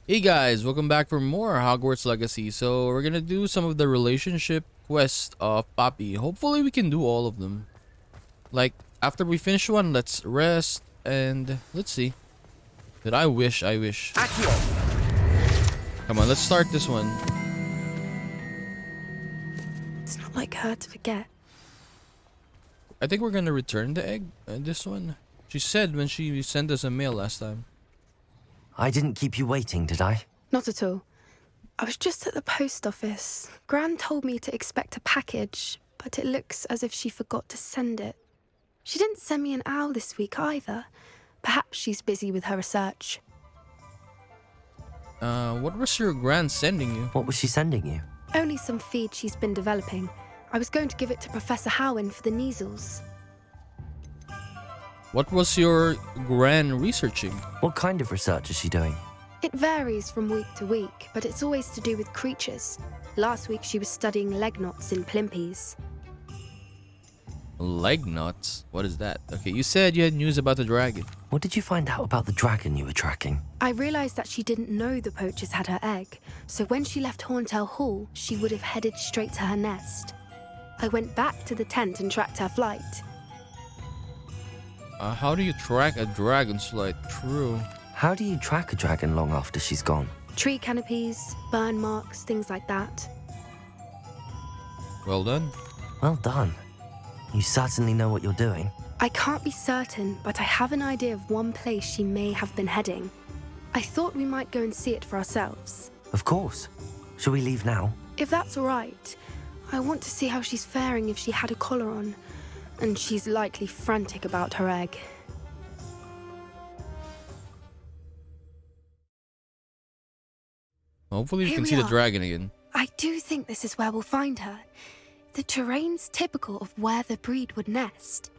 Hey guys, welcome back for more Hogwarts Legacy. So we're gonna do some of the relationship quests of Poppy. Hopefully we can do all of them. Like after we finish one, let's rest and let's see. But I wish. Accio. Come on, let's start this one. It's not like her to forget. I think we're gonna return the egg. This one. She said when she sent us a mail last time. I didn't keep you waiting, did I? Not at all. I was just at the post office. Gran told me to expect a package, but it looks as if she forgot to send it. She didn't send me an owl this week either. Perhaps she's busy with her research. What was your grand sending you? What was she sending you? Only some feed she's been developing. I was going to give it to Professor Howin for the measles. What was your grand researching? What kind of research is she doing? It varies from week to week, but it's always to do with creatures. Last week she was studying leg knots in plimpies. Leg knots? What is that? Okay, you said you had news about the dragon. What did you find out about the dragon you were tracking? I realised that she didn't know the poachers had her egg, so when she left Horntail Hall, she would have headed straight to her nest. I went back to the tent and tracked her flight. How do you track a dragon's flight? True. How do you track a dragon long after she's gone? Tree canopies, burn marks, things like that. Well done. Well done. You certainly know what you're doing. I can't be certain, but I have an idea of one place she may have been heading. I thought we might go and see it for ourselves. Of course. Shall we leave now? If that's all right, I want to see how she's faring if she had a collar on. And she's likely frantic about her egg. Hopefully we Here can we see the are. dragon again. I do think this is where we'll find her. The terrain's typical of where the breed would nest.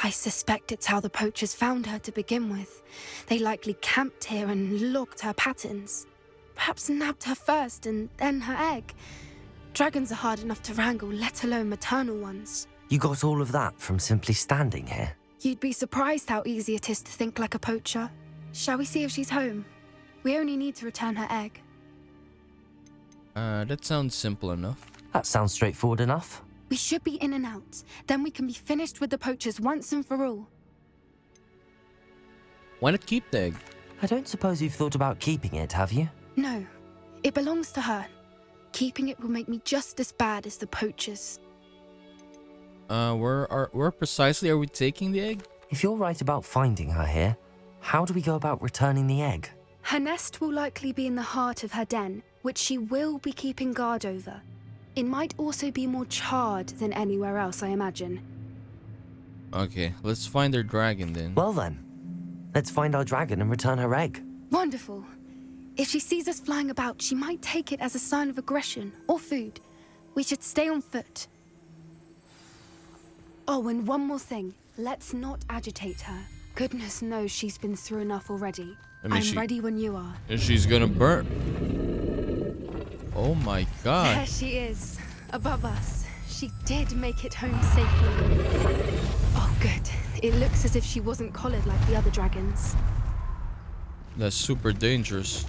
I suspect it's how the poachers found her to begin with. They likely camped here and logged her patterns. Perhaps nabbed her first and then her egg. Dragons are hard enough to wrangle, let alone maternal ones. You got all of that from simply standing here? You'd be surprised how easy it is to think like a poacher. Shall we see if she's home? We only need to return her egg. That sounds simple enough. That sounds straightforward enough. We should be in and out. Then we can be finished with the poachers once and for all. Why not keep the egg? I don't suppose you've thought about keeping it, have you? No, it belongs to her. Keeping it will make me just as bad as the poachers. Where precisely are we taking the egg? If you're right about finding her here, how do we go about returning the egg? Her nest will likely be in the heart of her den, which she will be keeping guard over. It might also be more charred than anywhere else, I imagine. Okay, let's find our dragon then. Well then, let's find our dragon and return her egg. Wonderful. If she sees us flying about, she might take it as a sign of aggression or food. We should stay on foot. Oh, and one more thing. Let's not agitate her. Goodness knows she's been through enough already. I'm ready when you are. And she's gonna burn. Oh my god. There she is, above us. She did make it home safely. Oh, good. It looks as if she wasn't collared like the other dragons. That's super dangerous.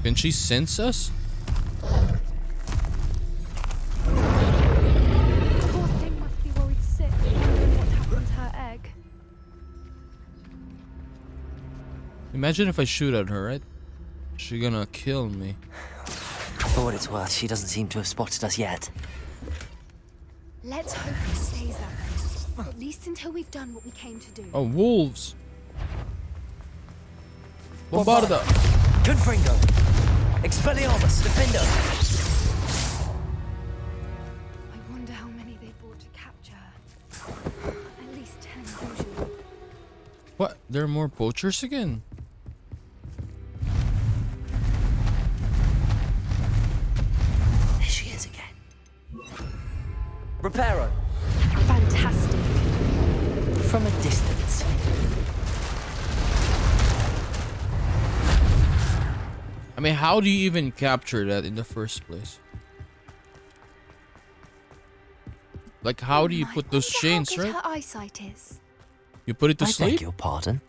Can she sense us? The poor thing must be worried sick, wondering what happened to her egg. Imagine if I shoot at her, right? She's gonna kill me. For what it's worth, she doesn't seem to have spotted us yet. Let's hope it stays that way. At least until we've done what we came to do. Oh, wolves! Bombarda! Confringo! Expelliarmus! Defender! I wonder how many they brought to capture her. At least 10 usually. What? There are more poachers again? There she is again. Reparo! Fantastic. From a distance. I mean, how do you even capture that in the first place? Like, how do you I put those wonder chains, how good right? her eyesight is. You put it to I sleep? beg your pardon.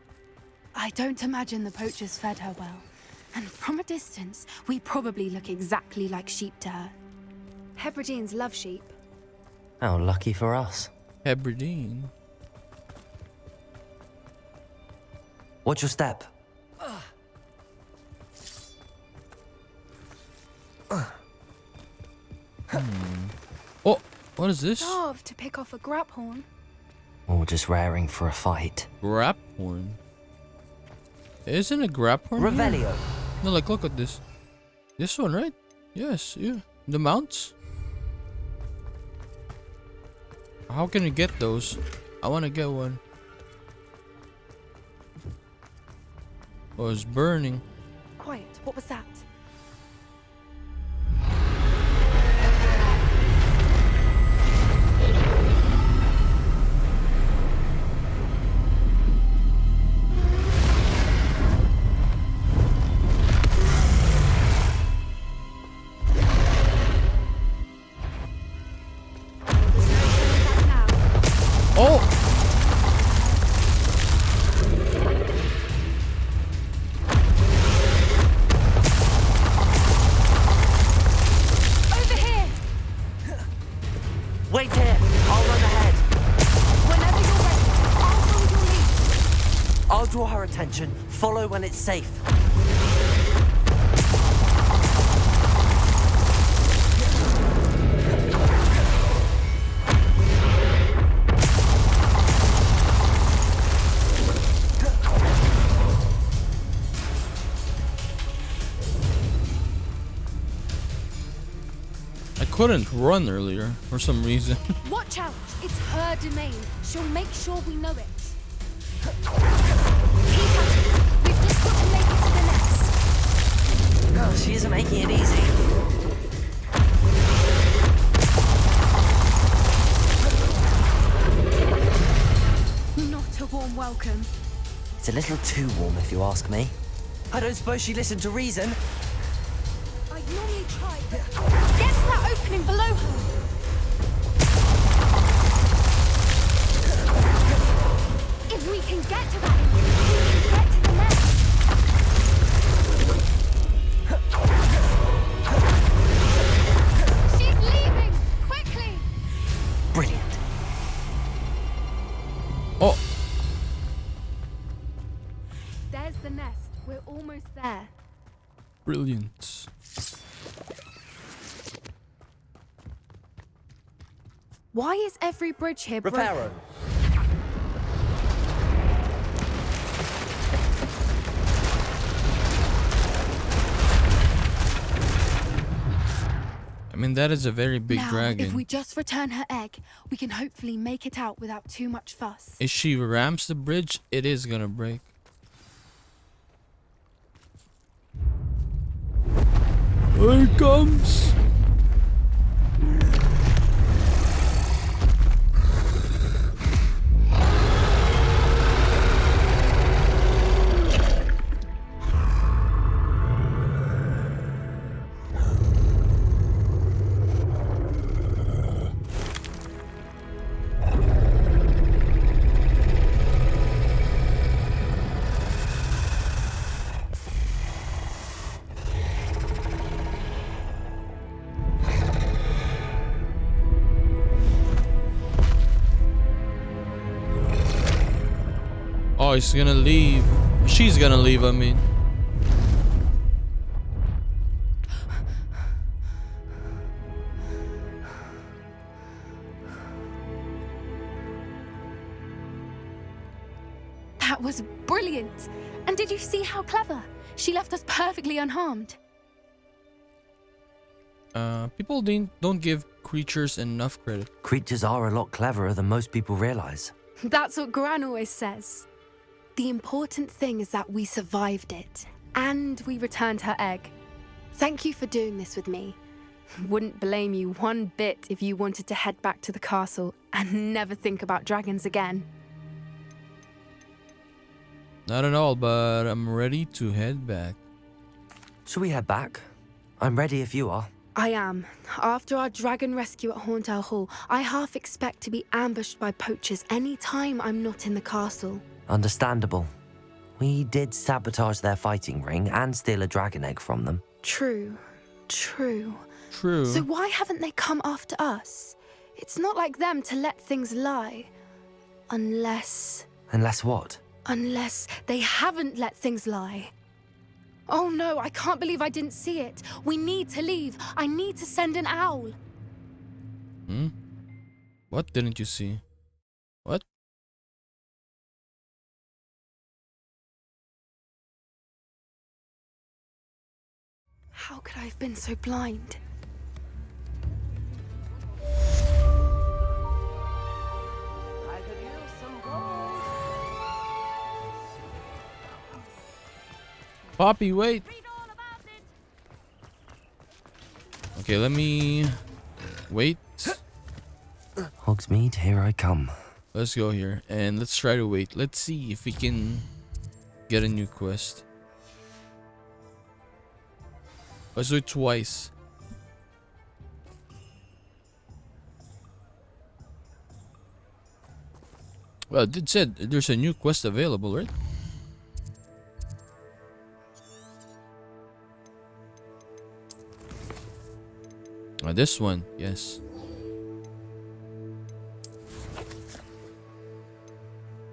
I don't imagine the poachers fed her well. And from a distance, we probably look exactly like sheep to her. Hebrideans love sheep. How lucky for us. Hebridean. Watch your step. Oh, what is this? Love to pick off a grap horn. Or just raring for a fight. Grap horn. Isn't a grap horn here? Revelio. No, like, look at this. This one, right? Yes, yeah. The mounts? How can you get those? I want to get one. Oh, it's burning. Quiet, what was that? Oh! Over here! Wait here. I'll run ahead. Whenever you're ready, I'll hold your lead. I'll draw her attention. Follow when it's safe. I couldn't run earlier for some reason. Watch out! It's her domain. She'll make sure we know it. Keep at it. We've just got to make it to the nest. Oh, she isn't making it easy. Not a warm welcome. It's a little too warm if you ask me. I don't suppose she listened to reason. I normally try, but get to that opening below her. If we can get to that, we can get to the nest. She's leaving! Quickly! Brilliant. Oh, There's the nest. We're almost there. brilliant. Why is every bridge here broken? Reparo. I mean, that is a very big Now, dragon. if we just return her egg, we can hopefully make it out without too much fuss. If she rams the bridge, it is gonna break. Here it comes! Oh, he's gonna leave. She's gonna leave, I mean. That was brilliant! And did you see how clever? She left us perfectly unharmed. People don't give creatures enough credit. Creatures are a lot cleverer than most people realize. That's what Gran always says. The important thing is that we survived it, and we returned her egg. Thank you for doing this with me. Wouldn't blame you one bit if you wanted to head back to the castle and never think about dragons again. Not at all, but I'm ready to head back. Shall we head back? I'm ready if you are. I am. After our dragon rescue at Hauntel Hall, I half expect to be ambushed by poachers any time I'm not in the castle. Understandable. We did sabotage their fighting ring and steal a dragon egg from them. True. True. So why haven't they come after us? It's not like them to let things lie. Unless What? Unless they haven't let things lie. Oh no, I can't believe I didn't see it. We need to leave. I need to send an owl. What didn't you see? What? How could I have been so blind? Poppy, wait. Okay, let me wait. Hogsmeade, here I come. Let's go here and let's try to wait. Let's see if we can get a new quest. Let's do it twice. Well, it did said there's a new quest available, right? This one, yes.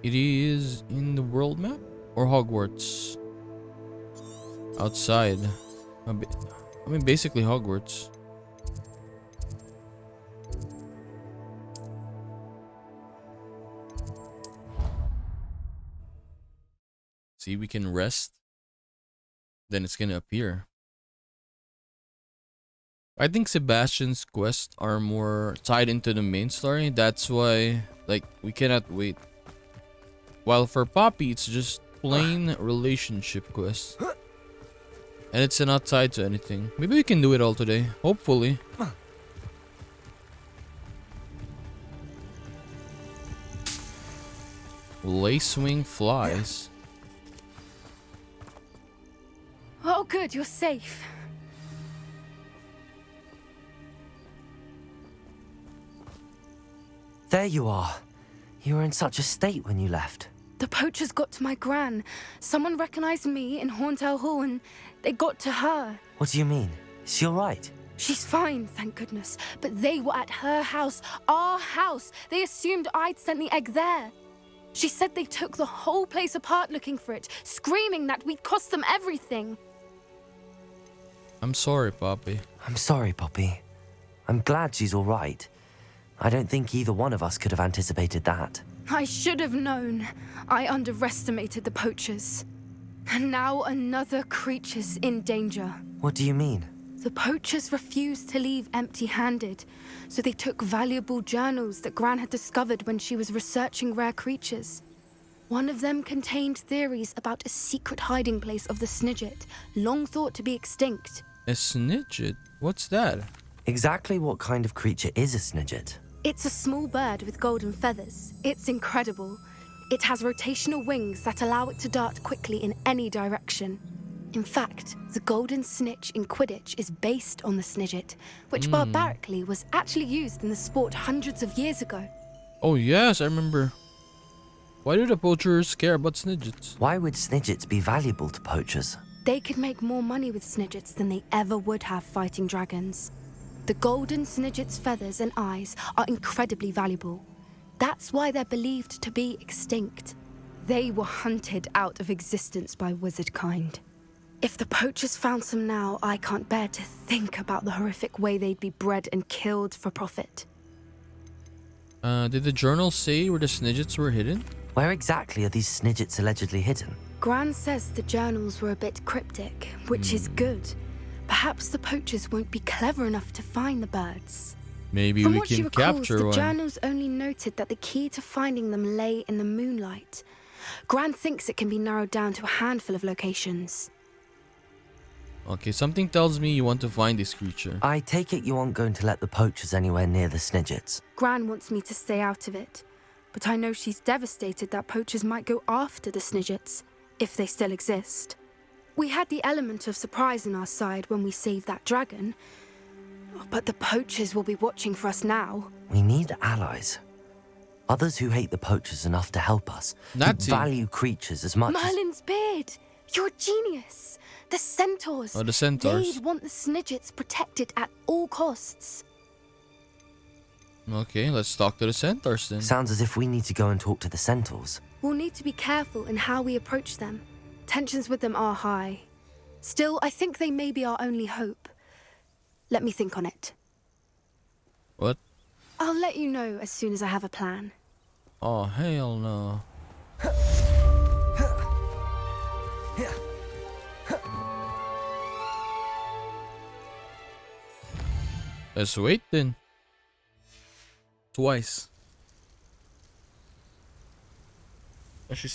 It is in the world map or Hogwarts? Outside. I mean, basically Hogwarts. See, we can rest. Then it's gonna appear. I think Sebastian's quests are more tied into the main story. That's why, like, we cannot wait. While for Poppy, it's just plain relationship quests. And it's not tied to anything. Maybe we can do it all today. Hopefully. Lacewing flies. Oh good, you're safe. There you are. You were in such a state when you left. The poachers got to my gran. Someone recognized me in Hauntel Hall and they got to her. What do you mean? Is she alright? She's fine, thank goodness. But they were at her house, our house. They assumed I'd sent the egg there. She said they took the whole place apart looking for it, screaming that we'd cost them everything. I'm sorry, Poppy. I'm sorry, Poppy. I'm glad she's alright. I don't think either one of us could have anticipated that. I should have known. I underestimated the poachers. And now another creature's in danger. What do you mean? The poachers refused to leave empty-handed, so they took valuable journals that Gran had discovered when she was researching rare creatures. One of them contained theories about a secret hiding place of the Snidget, long thought to be extinct. A Snidget? What's that? Exactly what kind of creature is a Snidget? It's a small bird with golden feathers. It's incredible. It has rotational wings that allow it to dart quickly in any direction. In fact, the golden snitch in Quidditch is based on the Snidget, which barbarically was actually used in the sport hundreds of years ago. Oh yes, I remember. Why do the poachers care about Snidgets? Why would Snidgets be valuable to poachers? They could make more money with Snidgets than they ever would have fighting dragons. The golden Snidget's feathers and eyes are incredibly valuable. That's why they're believed to be extinct. They were hunted out of existence by wizard kind. If the poachers found some now, I can't bear to think about the horrific way they'd be bred and killed for profit. Did the journal say where the Snidgets were hidden? Where exactly are these Snidgets allegedly hidden? Gran says the journals were a bit cryptic, which is good. Perhaps the poachers won't be clever enough to find the birds. Maybe From we what she can recalls, capture the one. journals only noted that the key to finding them lay in the moonlight. Gran thinks it can be narrowed down to a handful of locations. Okay, something tells me you want to find this creature. I take it you aren't going to let the poachers anywhere near the Snidgets. Gran wants me to stay out of it, but I know she's devastated that poachers might go after the Snidgets, if they still exist. We had the element of surprise on our side when we saved that dragon, But the poachers will be watching for us now. We need allies. Others who hate the poachers enough to help us. Who Nazi. value creatures as much as... Merlin's beard! You're a genius! The centaurs! Oh, the centaurs. They'd want the Snidgets protected at all costs. Okay, let's talk to the centaurs then. Sounds as if we need to go and talk to the centaurs. We'll need to be careful in how we approach them. Tensions with them are high. Still, I think they may be our only hope. Let me think on it. What? I'll let you know as soon as I have a plan. Oh, hell no. Let's wait then. Twice. Oh, she's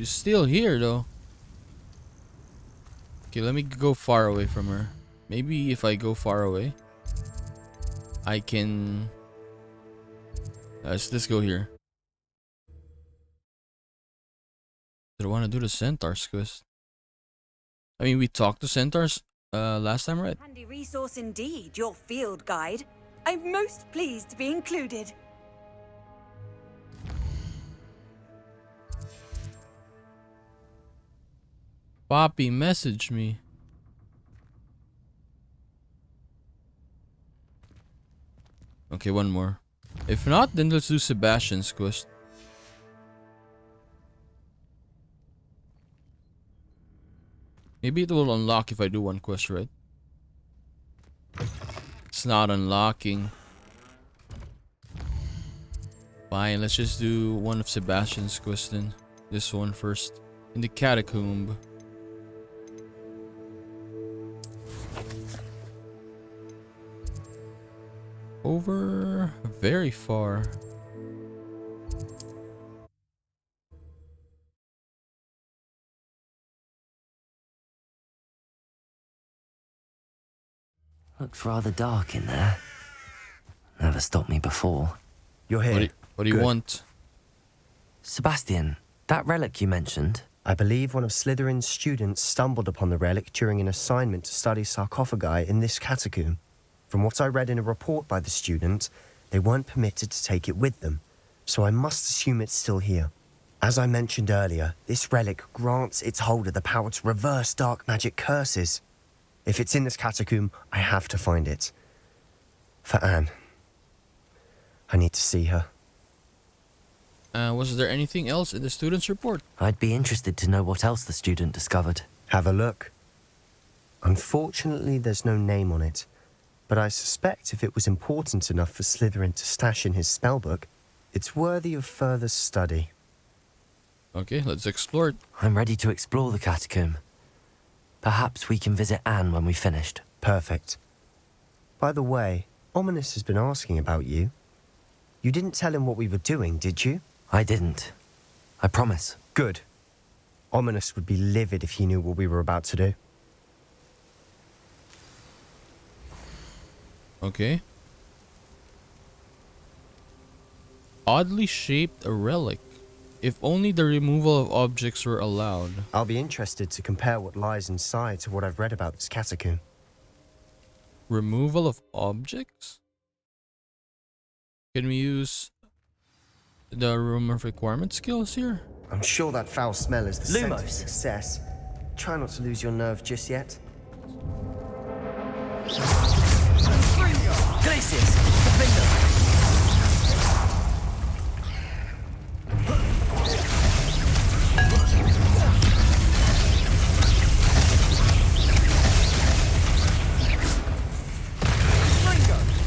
still here though. Okay, let me go far away from her. Maybe if I go far away, I can... let's go here. Did I want to do the centaurs quest? I mean, we talked to centaurs last time, right? Handy resource indeed, your field guide. I'm most pleased to be included. Poppy messaged me. Okay, one more. If not, then let's do Sebastian's quest. Maybe it will unlock if I do one quest, right? It's not unlocking. Fine, let's just do one of Sebastian's quests then. This one first. In the catacomb. Over very far. Looks rather dark in there. Never stopped me before. You're here. What do you Good. want? Sebastian, that relic you mentioned, I believe one of Slytherin's students stumbled upon the relic during an assignment to study sarcophagi in this catacomb. From what I read in a report by the student, they weren't permitted to take it with them, so I must assume it's still here. As I mentioned earlier, this relic grants its holder the power to reverse dark magic curses. If it's in this catacomb, I have to find it. For Anne. I need to see her. Was there anything else in the student's report? I'd be interested to know what else the student discovered. Have a look. Unfortunately, there's no name on it, but I suspect if it was important enough for Slytherin to stash in his spellbook, it's worthy of further study. Okay, let's explore it. I'm ready to explore the catacomb. Perhaps we can visit Anne when we've finished. Perfect. By the way, Ominous has been asking about you. You didn't tell him what we were doing, did you? I didn't. I promise. Good. Ominous would be livid if he knew what we were about to do. Okay. Oddly shaped a relic. If only the removal of objects were allowed. I'll be interested to compare what lies inside to what I've read about this catacomb. Removal of objects? Can we use the room of requirement skills here? I'm sure that foul smell is the scent of Lumos. success. Try not to lose your nerve just yet. Glacius! The finger!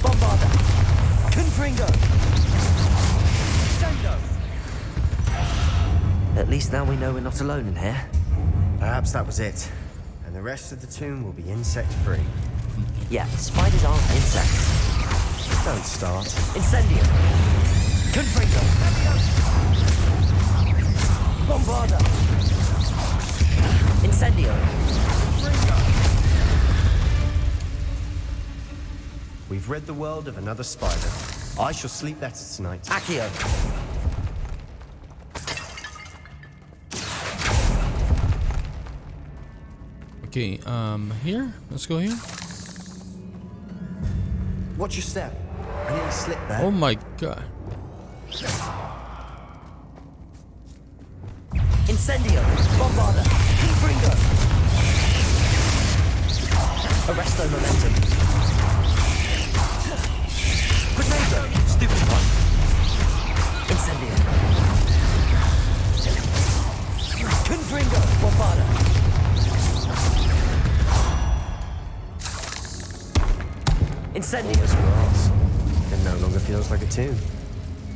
Bombarda! Confringo! At least now we know we're not alone in here. Perhaps that was it. And the rest of the tomb will be insect-free. Yeah, spiders aren't insects. Don't start. Incendio! Confringo! Bombarda! Incendio! We've rid the world of another spider. I shall sleep better tonight. Accio! Okay, here? Let's go here. Watch your step. I nearly slipped there. Oh my god. Incendio! Bombarda! Confringo! Arresto momentum. Grenado! Stupid one. Incendio! Confringo! Bombarda! Incendio! This grass. It no longer feels like a tomb.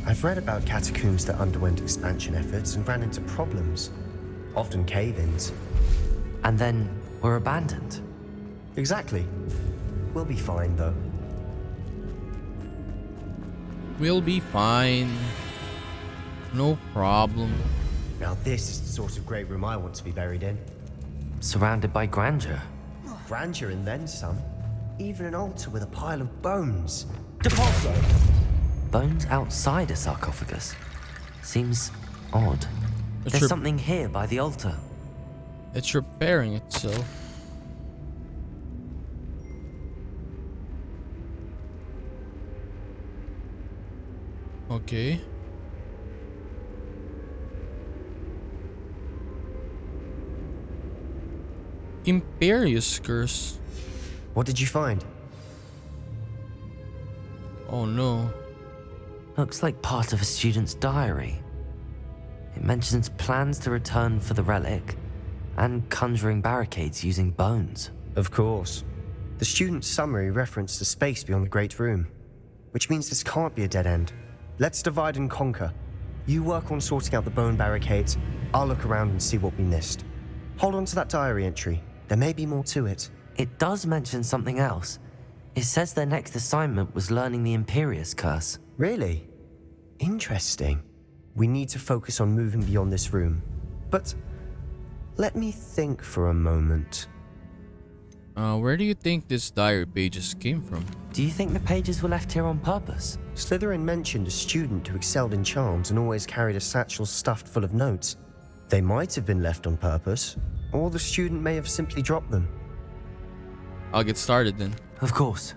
I've read about catacombs that underwent expansion efforts and ran into problems. Often cave-ins. And then were abandoned. Exactly. We'll be fine, though. We'll be fine. No problem. Now this is the sort of great room I want to be buried in. Surrounded by grandeur. Grandeur and then some. Even an altar with a pile of bones. Depulso! Bones outside a sarcophagus. Seems odd. There's something here by the altar. It's repairing itself. Okay. Imperious Curse. What did you find? Oh no. Looks like part of a student's diary. It mentions plans to return for the relic and conjuring barricades using bones. Of course. The student's summary referenced a space beyond the Great Room, which means this can't be a dead end. Let's divide and conquer. You work on sorting out the bone barricades. I'll look around and see what we missed. Hold on to that diary entry. There may be more to it. It does mention something else. It says their next assignment was learning the Imperious Curse. Really? Interesting. We need to focus on moving beyond this room. But let me think for a moment. Where do you think this diary pages came from? Do you think the pages were left here on purpose? Slytherin mentioned a student who excelled in charms and always carried a satchel stuffed full of notes. They might have been left on purpose, or the student may have simply dropped them. I'll get started then. Of course.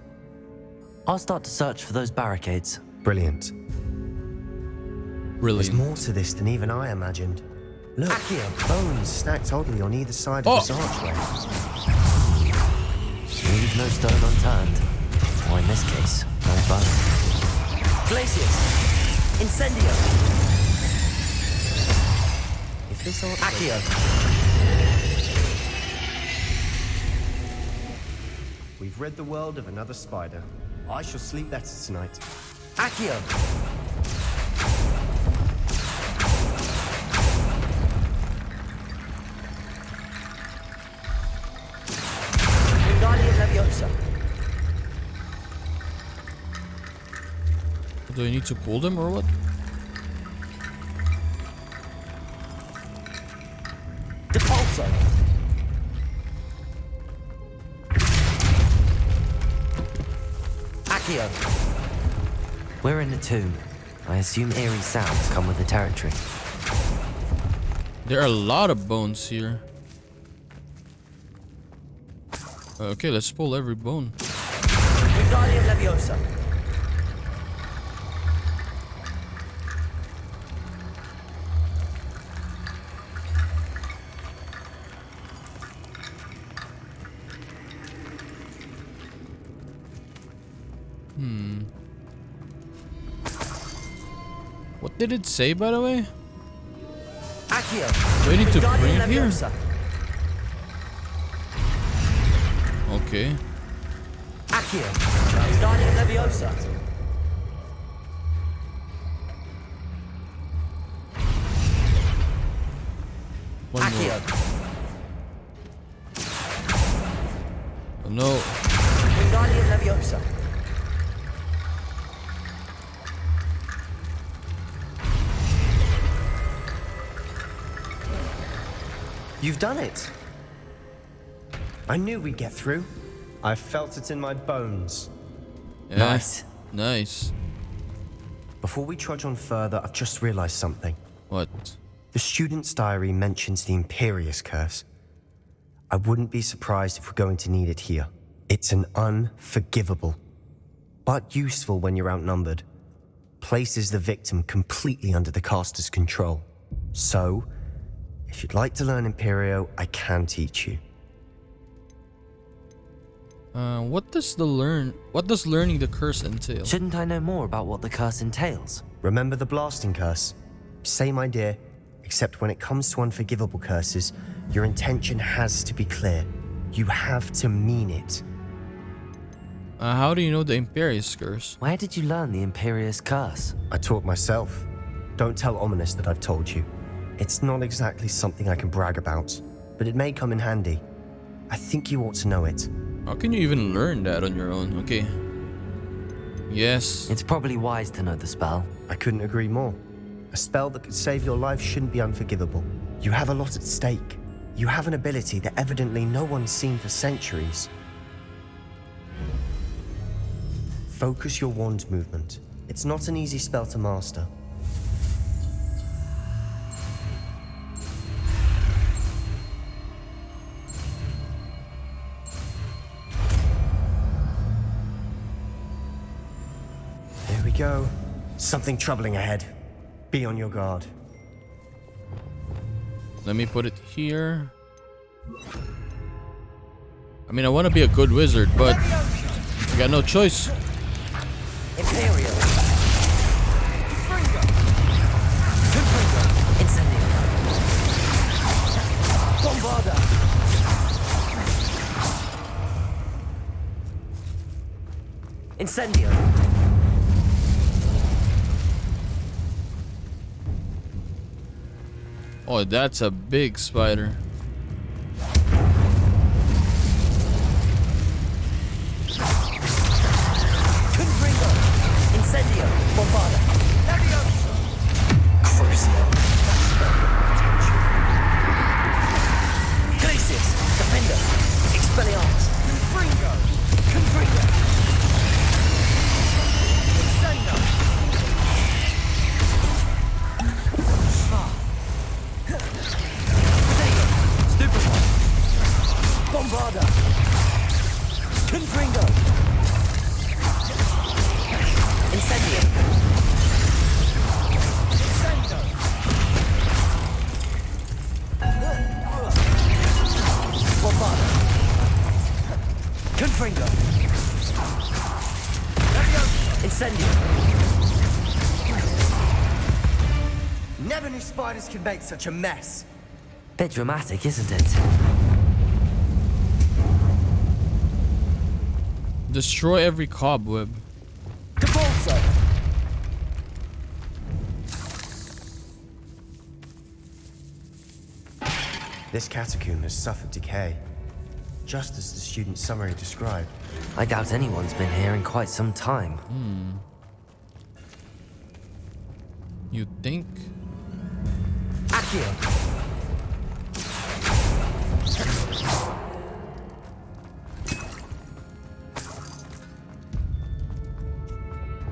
I'll start to search for those barricades. Brilliant. Really? There's more to this than even I imagined. Look, Accio. bones stacked oddly on either side of this archway. Leave no stone unturned. Or in this case, no bone. Glaciers! Incendio! If this archway... Accio! We've rid the world of another spider. I shall sleep better tonight. Accio! Wingardium Leviosa. Do I need to pull them or what? Depulso. Accio. We're in the tomb. I assume eerie sounds come with the territory. There are a lot of bones here. Okay, let's pull every bone. Wingardium Leviosa. What did it say, by the way? Accio. Do I need to bring Wingardium it here? Leviosa. Okay. Accio. Wingardium Leviosa. One Accio. more. Oh, no. Wingardium Leviosa. You've done it! I knew we'd get through. I felt it in my bones. Yeah. Nice. Nice. Before we trudge on further, I've just realized something. What? The student's diary mentions the Imperious Curse. I wouldn't be surprised if we're going to need it here. It's an unforgivable but useful when you're outnumbered. Places the victim completely under the caster's control. So, if you'd like to learn Imperio, I can teach you. What does learning the curse entail? Shouldn't I know more about what the curse entails? Remember the blasting curse? Same idea, except when it comes to unforgivable curses, your intention has to be clear. You have to mean it. How do you know the Imperious curse? Where did you learn the Imperious curse? I taught myself. Don't tell Ominous that I've told you. It's not exactly something I can brag about, but it may come in handy. I think you ought to know it. How can you even learn that on your own? Okay. Yes. It's probably wise to know the spell. I couldn't agree more. A spell that could save your life shouldn't be unforgivable. You have a lot at stake. You have an ability that evidently no one's seen for centuries. Focus your wand movement. It's not an easy spell to master. Here we go. Something troubling ahead. Be on your guard. Let me put it here. I mean, I want to be a good wizard, but I got no choice. Imperial. Incendio. Bombarda. Incendio. Oh, that's a big spider. Incendio. Bombarda. Crucio. Glacius. Defender. Expelliarmus. Confringo. Confringo. Incendio. Stupefy. Bombarda. Confringo. Incendio. Bombarda. Confringo. Incendio. Never knew spiders could make such a mess. Bit dramatic, isn't it? Destroy every cobweb. Capulso. This catacomb has suffered decay, just as the student's summary described. I doubt anyone's been here in quite some time. You think? Accio.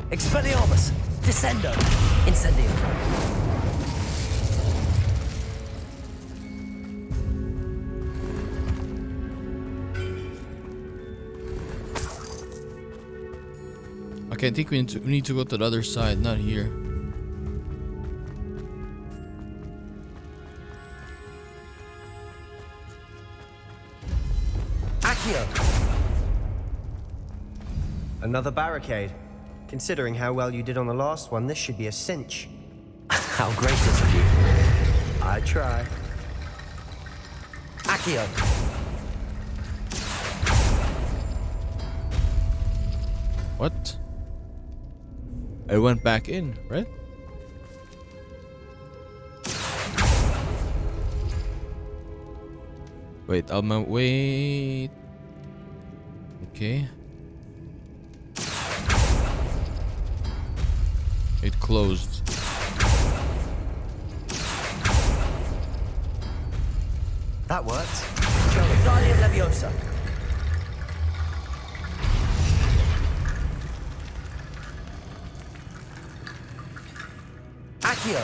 Expelliarmus. Descendo. Incendio. Okay, I think we need to go to the other side, not here. Accio. Another barricade. Considering how well you did on the last one, this should be a cinch. How gracious of you. I try. Accio. What? I went back in, right? Wait, wait. Okay. It closed. That worked. Wingardium Leviosa. Accio.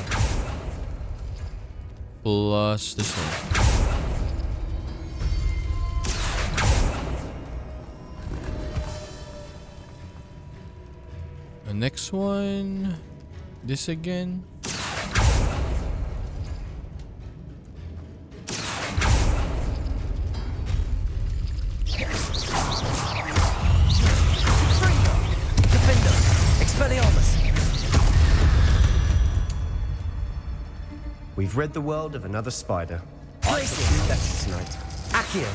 Plus this one. The next one. This again. We've rid the world of another spider. I shall do better tonight. Accio.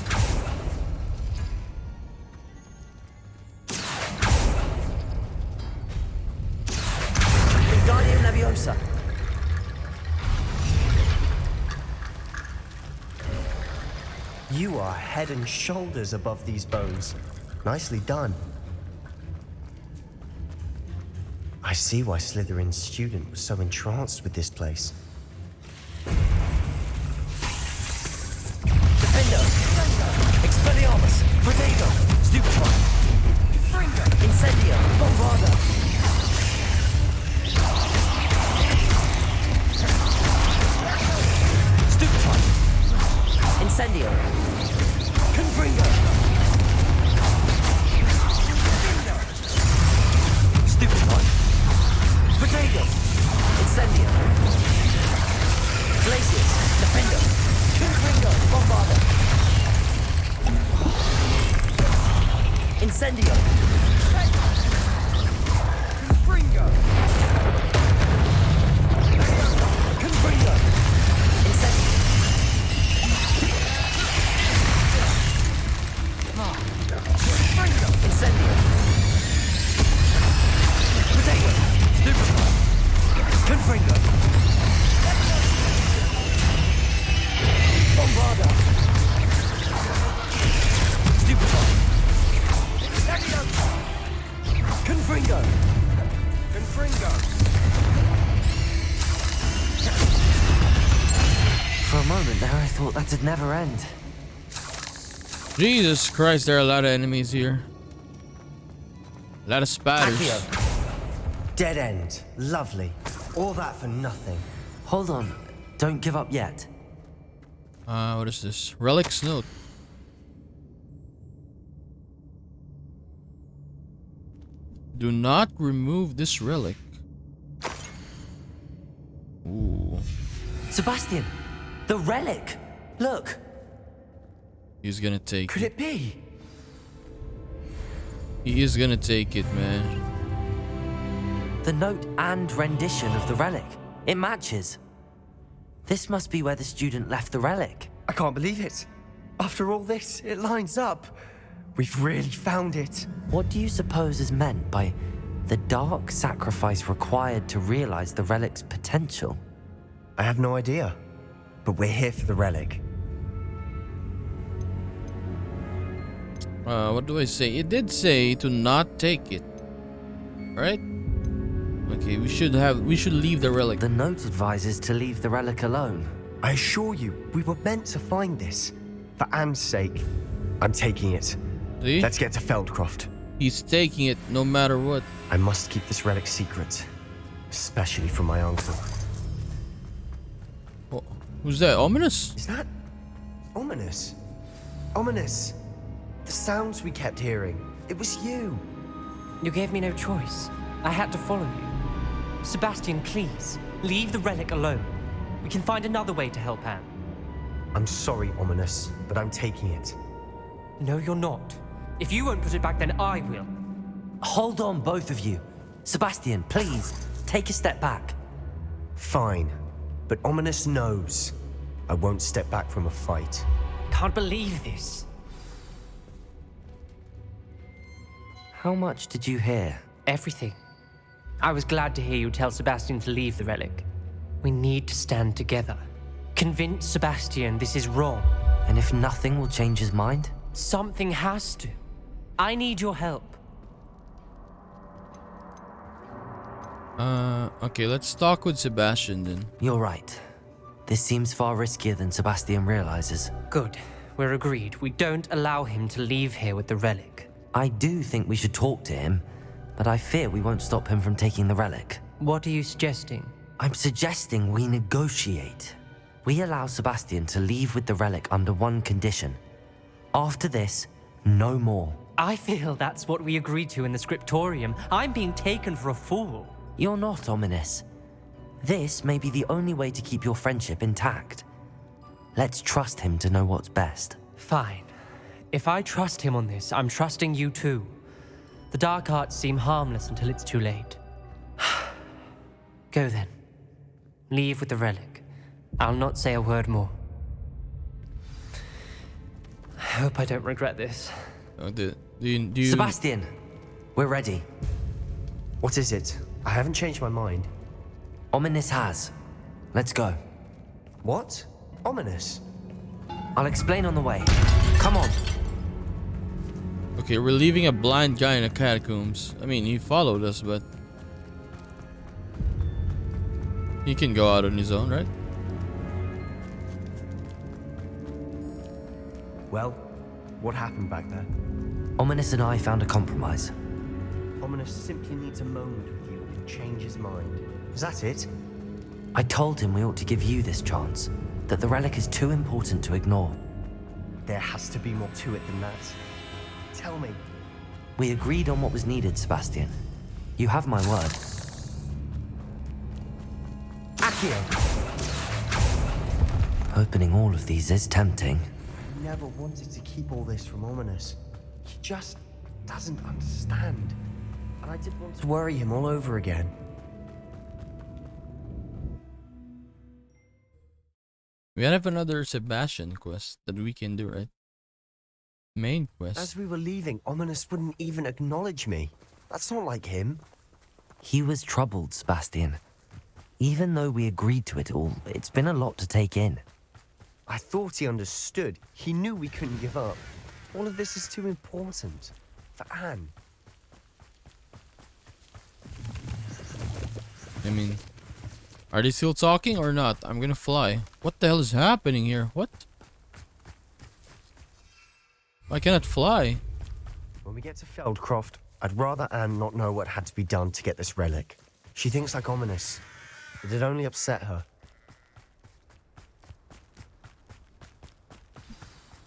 Wingardium Leviosa. You are head and shoulders above these bones. Nicely done. I see why Slytherin's student was so entranced with this place. Defender. Expelliarmus. Protego. Stupefy. Incendio. Bombarda. Stupefy. Incendio. Confringo. Stupefy. Protego. Incendio. Glacius. Defender. Confringo. Bombarda. Incendio. Confringo. Confringo. Incendio. Incendio. Potato. Stupefy. Confringo. Bombarda. Stupefy. Confringo. Confringo. For a moment there, I thought that'd never end. Jesus Christ, there are a lot of enemies here. A lot of spiders. Accio. Dead end. Lovely. All that for nothing. Hold on. Don't give up yet. What is this? Relic's note. Do not remove this relic. Ooh. Sebastian! The relic! Look! He's gonna take Could it. it be? He is gonna take it, man. The note and rendition of the relic. It matches. This must be where the student left the relic. I can't believe it. After all this, it lines up. We've really found it. What do you suppose is meant by the dark sacrifice required to realize the relic's potential? I have no idea. But we're here for the relic. What do I say? It did say to not take it. Right? Okay, we should leave the relic. The note advises to leave the relic alone. I assure you, we were meant to find this. For Anne's sake, I'm taking it. See? Let's get to Feldcroft. He's taking it no matter what. I must keep this relic secret. Especially from my uncle. Oh, who's that? Ominous? Is that ominous? Ominous. The sounds we kept hearing. It was you. You gave me no choice. I had to follow you. Sebastian, please, leave the relic alone. We can find another way to help Anne. I'm sorry, Ominous, but I'm taking it. No, you're not. If you won't put it back, then I will. Hold on, both of you. Sebastian, please, take a step back. Fine, but Ominous knows I won't step back from a fight. Can't believe this. How much did you hear? Everything. I was glad to hear you tell Sebastian to leave the relic. We need to stand together. Convince Sebastian this is wrong. And if nothing will change his mind? Something has to. I need your help. Okay, let's talk with Sebastian then. You're right. This seems far riskier than Sebastian realizes. Good. We're agreed. We don't allow him to leave here with the relic. I do think we should talk to him, but I fear we won't stop him from taking the relic. What are you suggesting? I'm suggesting we negotiate. We allow Sebastian to leave with the relic under one condition. After this, no more. I feel that's what we agreed to in the scriptorium. I'm being taken for a fool. You're not ominous. This may be the only way to keep your friendship intact. Let's trust him to know what's best. Fine. If I trust him on this, I'm trusting you too. The dark arts seem harmless until it's too late. Go then. Leave with the relic. I'll not say a word more. I hope I don't regret this. Do you... Sebastian, we're ready. What is it? I haven't changed my mind. Ominous has. Let's go. What? Ominous? I'll explain on the way. Come on. Okay, we're leaving a blind guy in the catacombs. I mean, he followed us, but... he can go out on his own, right? Well, what happened back there? Ominous and I found a compromise. Ominous simply needs a moment with you and change his mind. Is that it? I told him we ought to give you this chance, that the relic is too important to ignore. There has to be more to it than that. Tell me. We agreed on what was needed, Sebastian. You have my word. Accio! Opening all of these is tempting. I never wanted to keep all this from Ominous. He just doesn't understand. And I didn't want to worry him all over again. We have another Sebastian quest that we can do, right? Main quest. As we were leaving, Ominous wouldn't even acknowledge me. That's not like him. He was troubled, Sebastian. Even though we agreed to it all, it's been a lot to take in. I thought he understood. He knew we couldn't give up. All of this is too important. For Anne. I mean, are they still talking or not? I'm gonna fly. What the hell is happening here? What? I cannot fly. When we get to Feldcroft, I'd rather Anne not know what had to be done to get this relic. She thinks like Ominous. But it only upset her.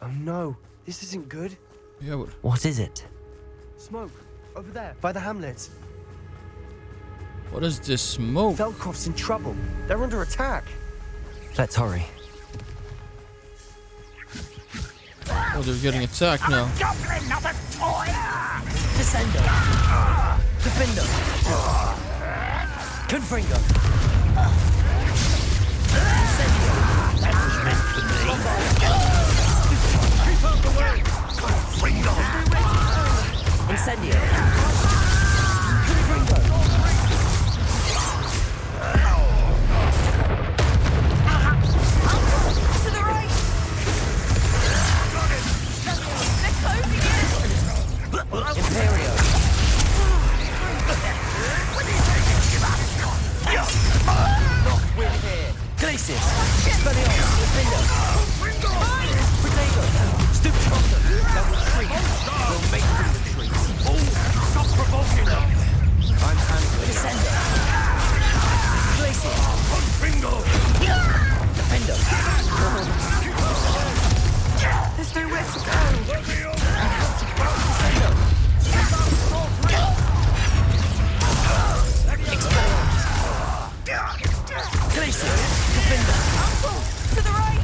Oh no, this isn't good. Yeah, What is it? Smoke, over there, by the hamlet. what is this smoke? Feldcroft's in trouble. They're under attack. Let's hurry. Oh, they're getting attacked now. Goblin, not a toy! Descendo. Defendo. Confringo. Incendio. Confringo. To the right! They're closing in! Imperio. Glacius. Expelliarmus. Defender. Protego. Stupefactor. Now retreat. We'll make them retreat. Oh, stop provoking them. I'm handling. Descender. Glacius. Bingo! Defender. There's nowhere to go. Glacius. Defender. To the right!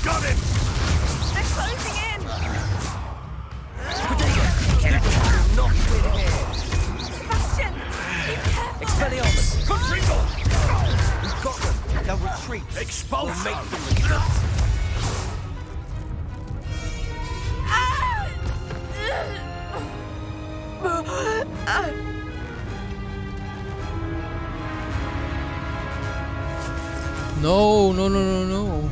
Got him! They're closing in! Protego. Not with here. Sebastian! Be careful! Expelliarmus. Bingo! We've got them. They'll retreat. Expulse We'll make them. them retreat. No, no, no, no, no.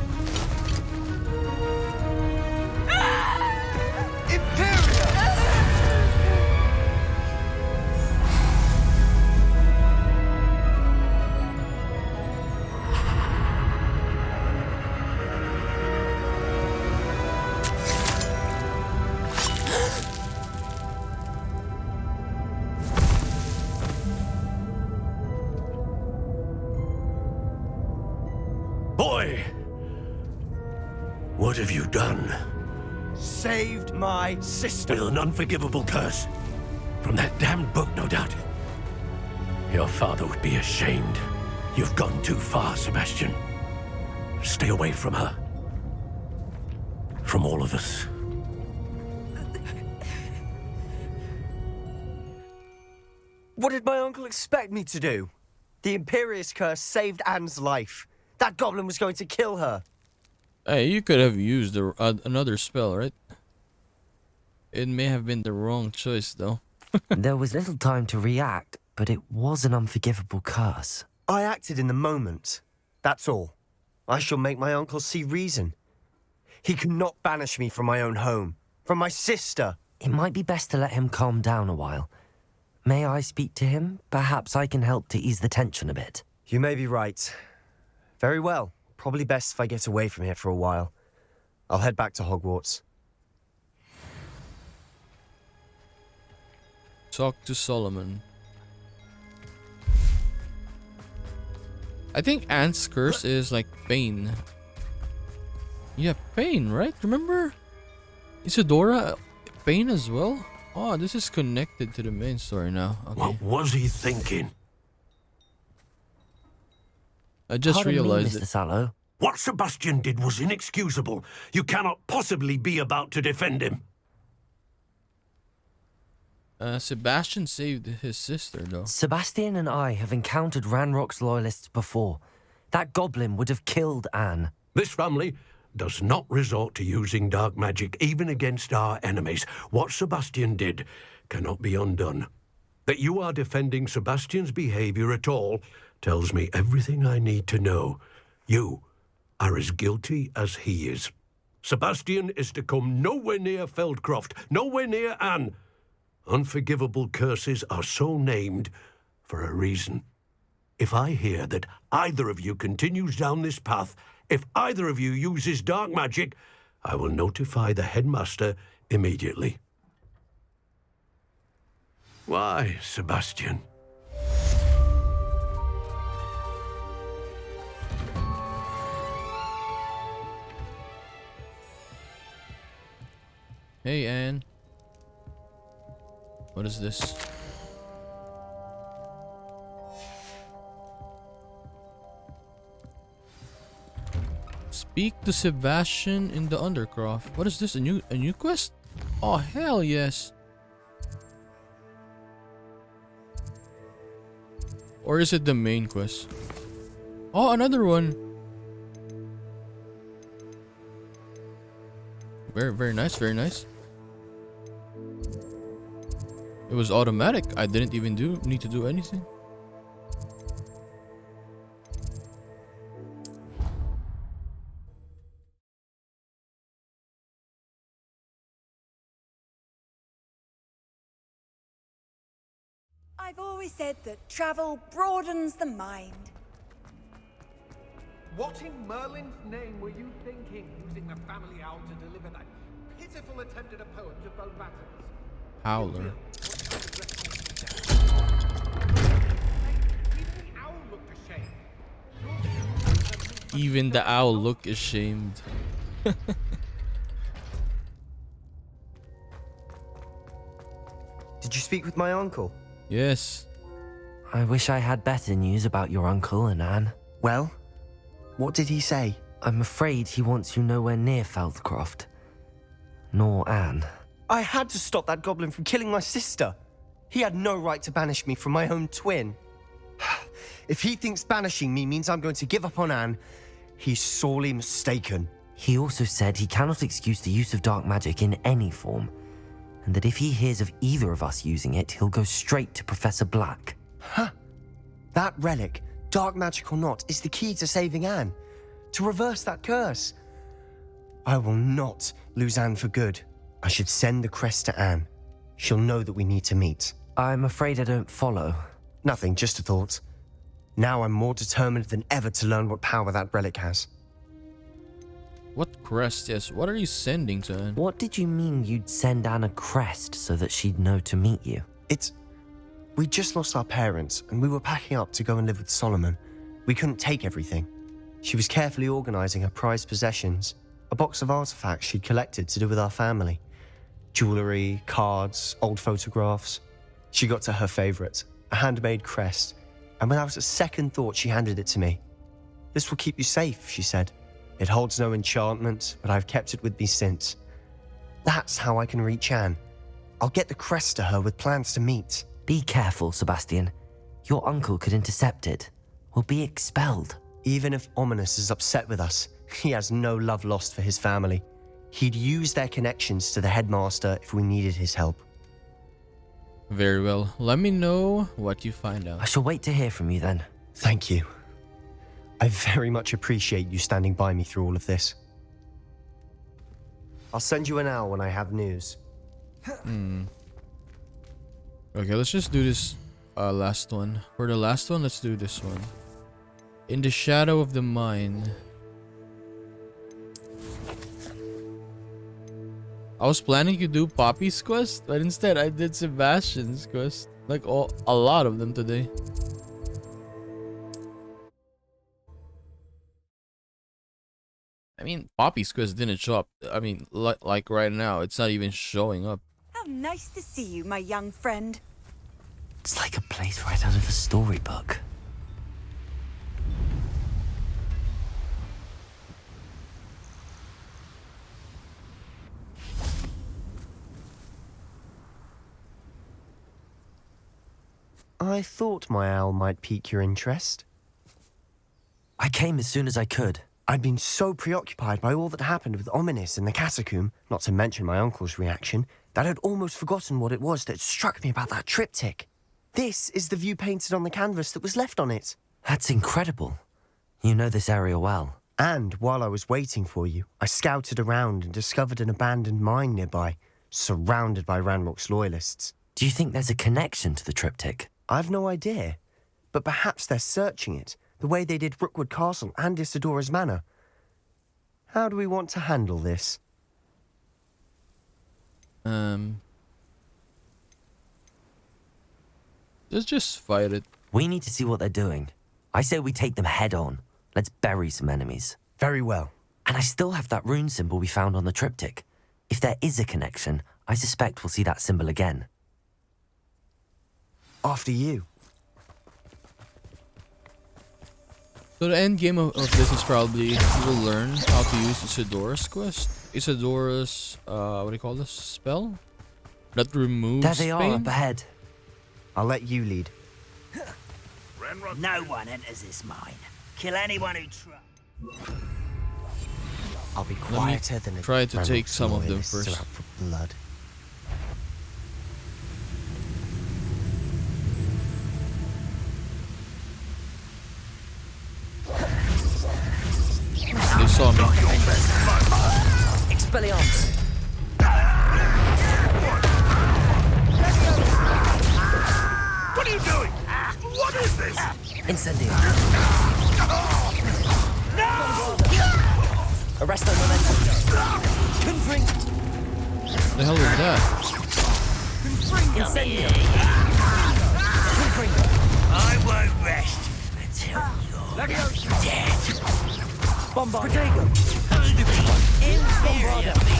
Boy! What have you done? saved my sister. With an unforgivable curse. From that damned book, no doubt. Your father would be ashamed. You've gone too far, Sebastian. Stay away from her. From all of us. What did my uncle expect me to do? The Imperious curse saved Anne's life. That goblin was going to kill her. Hey, you could have used another spell, right? It may have been the wrong choice, though. There was little time to react, but it was an unforgivable curse. I acted in the moment. That's all. I shall make my uncle see reason. He cannot banish me from my own home, from my sister. It might be best to let him calm down a while. May I speak to him? Perhaps I can help to ease the tension a bit. You may be right. Very well. Probably best if I get away from here for a while. I'll head back to Hogwarts. Talk to Solomon. I think Anne's curse is like pain. Yeah, pain, right? Remember? Isadora, pain as well? Oh, this is connected to the main story now. Okay. What was he thinking? I just Pardon realized me, Mr. it. Sallow. What Sebastian did was inexcusable. You cannot possibly be about to defend him. Sebastian saved his sister, though. Sebastian and I have encountered Ranrock's loyalists before. That goblin would have killed Anne. This family does not resort to using dark magic even against our enemies. What Sebastian did cannot be undone. That you are defending Sebastian's behavior at all tells me everything I need to know. You are as guilty as he is. Sebastian is to come nowhere near Feldcroft, nowhere near Anne. Unforgivable curses are so named for a reason. If I hear that either of you continues down this path, if either of you uses dark magic, I will notify the headmaster immediately. Why, Sebastian? Hey, Anne. What is this? Speak to Sebastian in the Undercroft. What is this? A new quest? Oh, hell yes. Or is it the main quest? Oh, another one. Very, very nice, very nice. It was automatic. I didn't even need to do anything. I've always said that travel broadens the mind. What in Merlin's name were you thinking, using the family owl to deliver that pitiful attempt at a poem to Bo Battens? Howler. Even the owl looked ashamed. Did you speak with my uncle? Yes. I wish I had better news about your uncle and Anne. Well, what did he say? I'm afraid he wants you nowhere near Feldcroft. Nor Anne. I had to stop that goblin from killing my sister. He had no right to banish me from my own twin. If he thinks banishing me means I'm going to give up on Anne, he's sorely mistaken. He also said he cannot excuse the use of dark magic in any form, and that if he hears of either of us using it, he'll go straight to Professor Black. Huh. That relic, dark magic or not, is the key to saving Anne. To reverse that curse. I will not lose Anne for good. I should send the crest to Anne. She'll know that we need to meet. I'm afraid I don't follow. Nothing, just a thought. Now I'm more determined than ever to learn what power that relic has. What crest? Yes. What are you sending to Anne? What did you mean you'd send Anne a crest so that she'd know to meet you? We just lost our parents, and we were packing up to go and live with Solomon. We couldn't take everything. She was carefully organizing her prized possessions. a box of artifacts she'd collected to do with our family. Jewellery, cards, old photographs. She got to her favourite, a handmade crest, and without a second thought she handed it to me. "This will keep you safe," she said. "It holds no enchantment, but I've kept it with me since. That's how I can reach Anne. I'll get the crest to her with plans to meet." Be careful, Sebastian. Your uncle could intercept it. We'll be expelled. Even if Ominous is upset with us, he has no love lost for his family. He'd use their connections to the headmaster if we needed his help. Very well. Let me know what you find I out. shall wait to hear from you then. Thank you. I very much appreciate you standing by me through all of this. I'll send you an owl when I have news. Okay, let's just do this last one. For the last one, let's do this one. In the shadow of the mine. I was planning to do Poppy's quest, but instead I did Sebastian's quest. Like a lot of them today. I mean, Poppy's quest didn't show up. I mean, like right now, it's not even showing up. How nice to see you, my young friend. It's like a place right out of a storybook. I thought my owl might pique your interest. I came as soon as I could. I'd been so preoccupied by all that happened with Ominous in the catacomb, not to mention my uncle's reaction, that I'd almost forgotten what it was that struck me about that triptych. This is the view painted on the canvas that was left on it. That's incredible. You know this area well. And while I was waiting for you, I scouted around and discovered an abandoned mine nearby, surrounded by Ranrock's loyalists. Do you think there's a connection to the triptych? I've no idea, but perhaps they're searching it, the way they did Rookwood Castle and Isidora's Manor. How do we want to handle this? Let's just fight it. We need to see what they're doing. I say we take them head on. Let's bury some enemies. Very well. And I still have that rune symbol we found on the triptych. If there is a connection, I suspect we'll see that symbol again. After you. So the end game of this is probably you will learn how to use Isidora's quest. Isidora's what do you call this spell? That removes There they are pain? up ahead. I'll let you lead. No one enters this mine. Kill anyone who tries. I'll be quieter than a try to take Ranrock's some of them loyalists are first. out for blood. They saw me. Expelliarmus! What are you doing? What is this? Incendio. No! Arresto momentum. Confring. The hell is that? Incendio. Confring. I won't rest until you're dead. Bombard. Protego. Inferior me.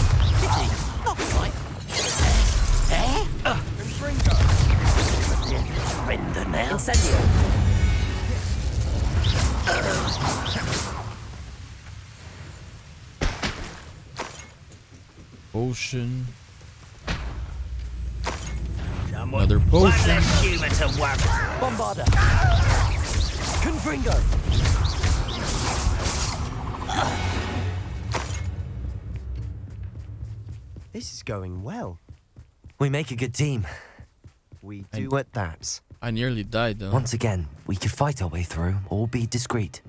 Not quite. Surrender now. Incendio. Potion. Someone Another One potion. less human to worry. Bombarder. Confringo. This is going well. We make a good team. We do at that. I nearly died though. Once again, we could fight our way through or be discreet.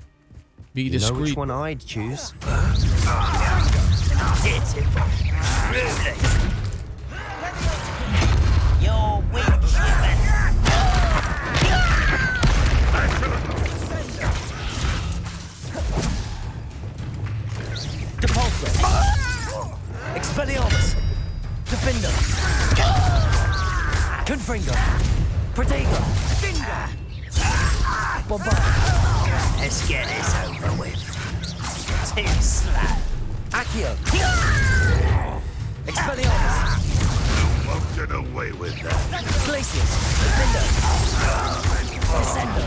Be You know which discreet. one I'd choose? Pitiful. Ruthless. You're weak, human. Depulso. Expelliarmus. Defender. Confringo. Protego. Bombard. Let's get this over with. Too slow. Accio! Expelliarmus! You won't get away with that. Glacius! Defender! Descender!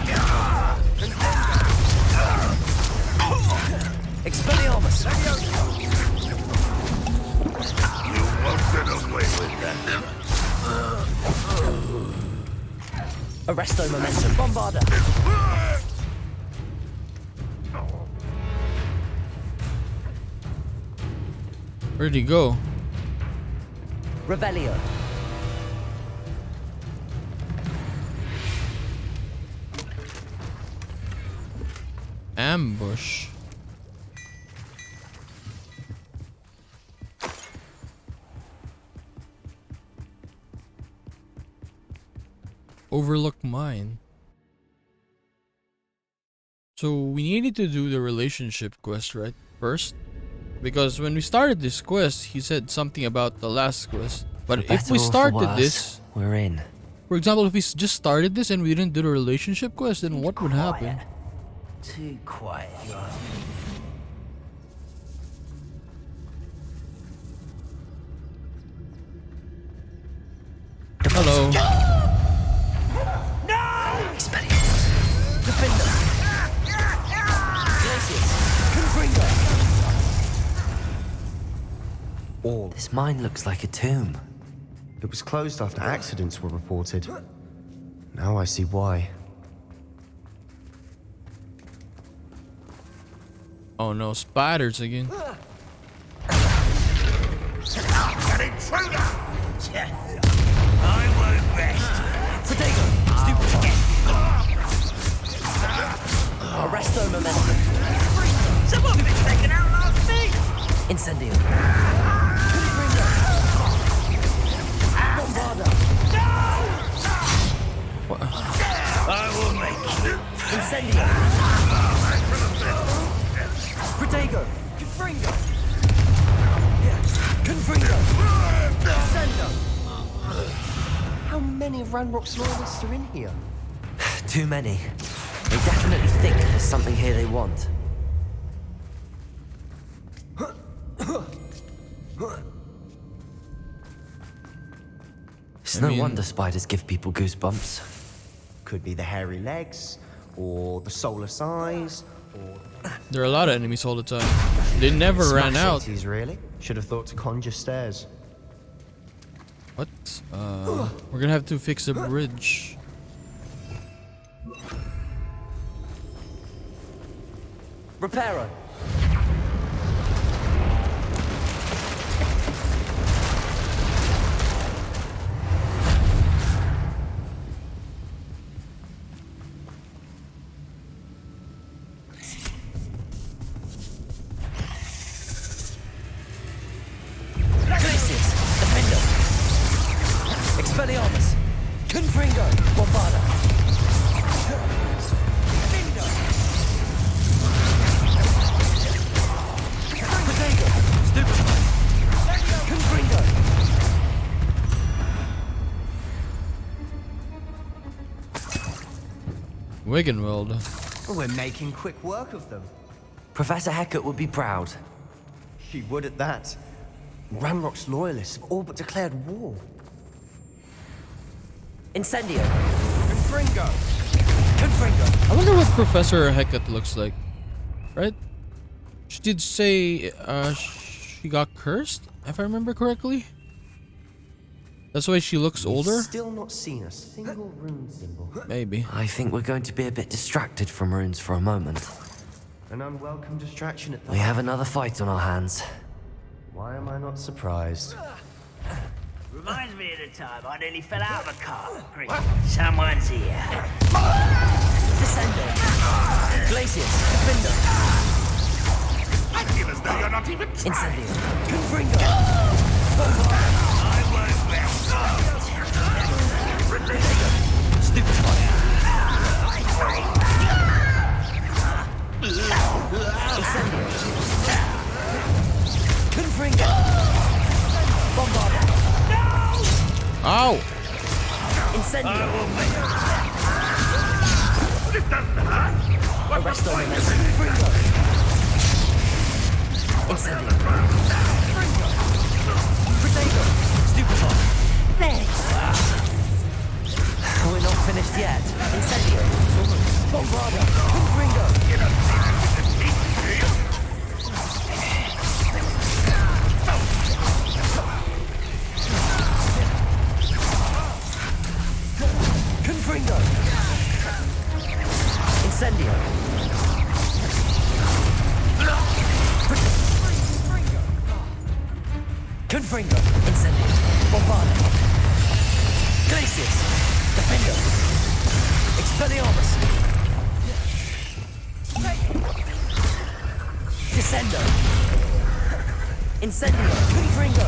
Expelliarmus! You won't get away with that. Arresto momentum! Bombarda! Where'd he go? Revelio! Ambush. Overlook mine. So we needed to do the relationship quest, right? First? Because when we started this quest, he said something about the last quest. But if Better we or for started worse, this, we're in. for example, if we just started this and we didn't do the relationship quest, then what would happen? Too quiet, you ask me. Hello. Expelliarmus! Defender! Glacius! Confringo! All. This mine looks like a tomb. It was closed after accidents were reported. Now I see why. Oh no, spiders again. An intruder! I won't rest. Protego! Stupefy! Arresto momentum! Someone's been taken out last week. Incendio! Bombarda! I will make you. Incendio! Protego! Confringo! Confringo! Sendo! How many Ranrock's loyalists are in here? Too many. They definitely think there's something here they want. It's no wonder spiders give people goosebumps. Could be the hairy legs, or the soulless eyes, or... There are a lot of enemies all the time. They never ran Smash out. cities, really? Should have thought to conjure stairs. What? We're gonna have to fix a bridge. Reparo! Glacius! Defender! Expelliarmus! Confringo! Bombarda! Protego! Stupefy! Confringo! Wiggenweld. We're making quick work of them. Professor Hecat would be proud. She would at that. Ranrock's loyalists have all but declared war. Incendio! Confringo! Confringo! I wonder what Professor Hecat looks like. Right? She did say she got cursed, if I remember correctly. That's why she looks older? Still not seen a single rune symbol. Maybe. I think we're going to be a bit distracted from runes for a moment. An unwelcome distraction at the... We have another fight on our hands. Why am I not surprised? Reminds me of the time I nearly fell out of a car. Great. Someone's here. Descendo! Glacius! Defender! I feel as though you're not even trying. Incendio! Confringo! I won't rest. Stupefy! Incendio! Confringo! Bombarda! Ow! Incendio! This doesn't hurt. Arresto momentum! Confringo! Incendio. Potato. Stupefy. We're not finished yet. Incendio. Bombarda. Ringo. Confringo. Incendio. Confringo. Incendio. Bombarda. Glacius. Defendo. Expelliarmus. Descendo. Incendio. Confringo.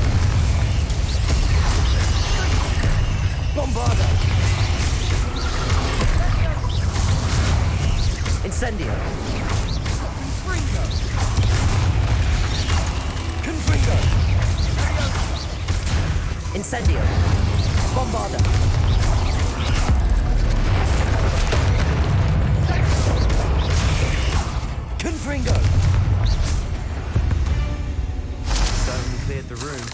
Bombarda. Incendio. Confringo. Incendio. Bombarda. Confringo. Certainly cleared the room.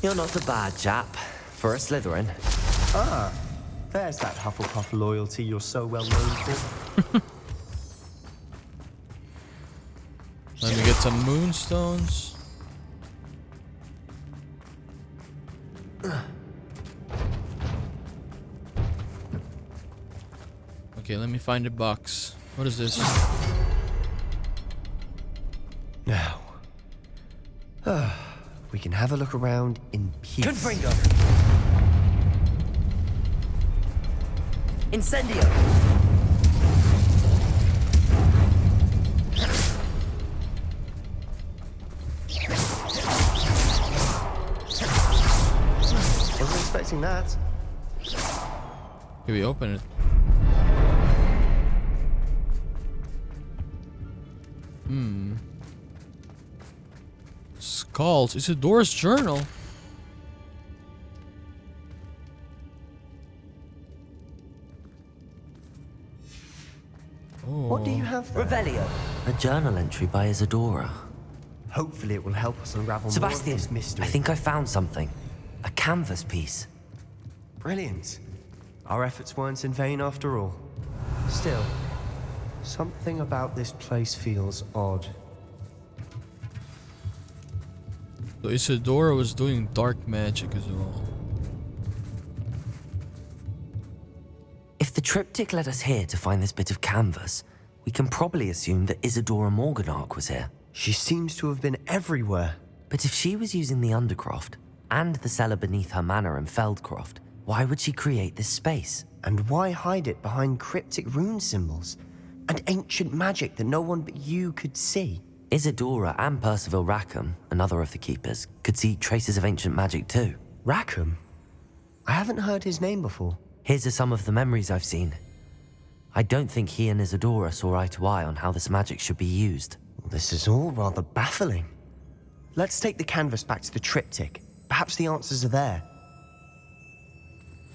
You're not a bad chap for a Slytherin. Ah, there's that Hufflepuff loyalty you're so well known for. Let me get some moonstones. Okay, let me find a box. What is this? Now, we can have a look around in peace. Confringo. Incendio. Wasn't expecting that. Can we open it? Skulls. Isidora's journal. What do you have there? Revelio. A journal entry by Isadora. Hopefully it will help us unravel more of Sebastian, this mystery. I think I found something. A canvas piece. Brilliant. Our efforts weren't in vain after all. Still, something about this place feels odd. So Isadora was doing dark magic as well. If the triptych led us here to find this bit of canvas, we can probably assume that Isadora Morganach was here. She seems to have been everywhere. But if she was using the Undercroft and the cellar beneath her manor in Feldcroft, why would she create this space? And why hide it behind cryptic rune symbols and ancient magic that no one but you could see? Isadora and Percival Rackham, another of the keepers, could see traces of ancient magic too. Rackham? I haven't heard his name before. Here's are some of the memories I've seen. I don't think he and Isadora saw eye to eye on how this magic should be used. This is all rather baffling. Let's take the canvas back to the triptych. Perhaps the answers are there.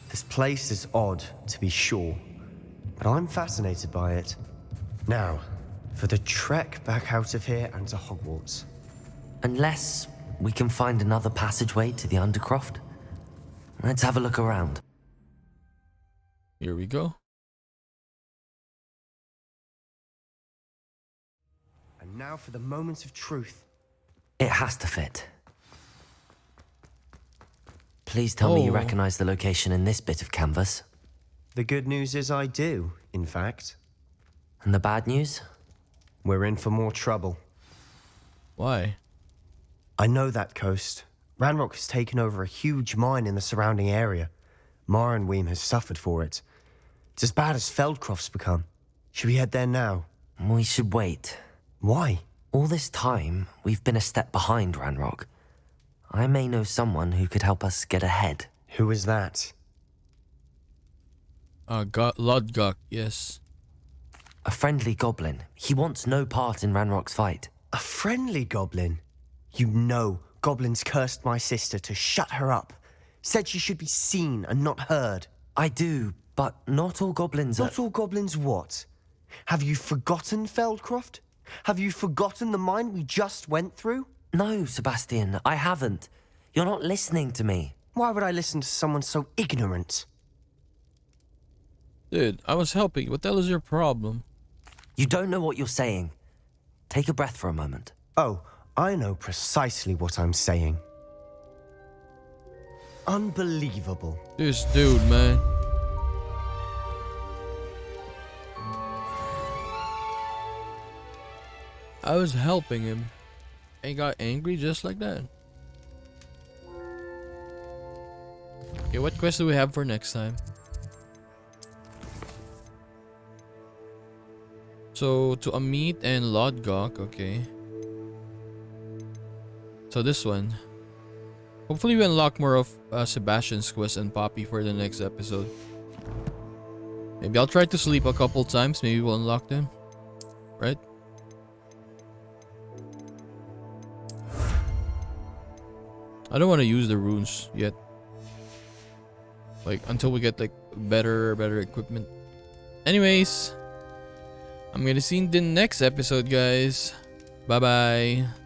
This place is odd, to be sure, but I'm fascinated by it. Now, for the trek back out of here and to Hogwarts. Unless we can find another passageway to the Undercroft. Let's have a look around. Here we go. And now for the moment of truth. It has to fit. Please tell me you recognize the location in this bit of canvas. The good news is I do, in fact. And the bad news? We're in for more trouble. Why? I know that coast. Ranrock has taken over a huge mine in the surrounding area. Marrenweem has suffered for it. It's as bad as Feldcroft's become. Should we head there now? We should wait. Why? All this time, we've been a step behind Ranrock. I may know someone who could help us get ahead. Who is that? Lodgok, yes. A friendly goblin. He wants no part in Ranrock's fight. A friendly goblin? You know, goblins cursed my sister to shut her up. Said she should be seen and not heard. I do, but not all goblins are... Not all goblins what? Have you forgotten Feldcroft? Have you forgotten the mine we just went through? No, Sebastian, I haven't. You're not listening to me. Why would I listen to someone so ignorant? Dude, I was helping. What the hell is your problem? You don't know what you're saying. Take a breath for a moment. Oh, I know precisely what I'm saying. Unbelievable. This dude, man. I was helping him. And he got angry just like that. Okay, what quest do we have for next time? So, to Amit and Lodgok, okay. So this one. Hopefully we unlock more of Sebastian's quest and Poppy for the next episode. Maybe I'll try to sleep a couple times, maybe we'll unlock them. Right? I don't want to use the runes yet. Like, until we get like better equipment. Anyways, I'm gonna see you in the next episode, guys. Bye bye.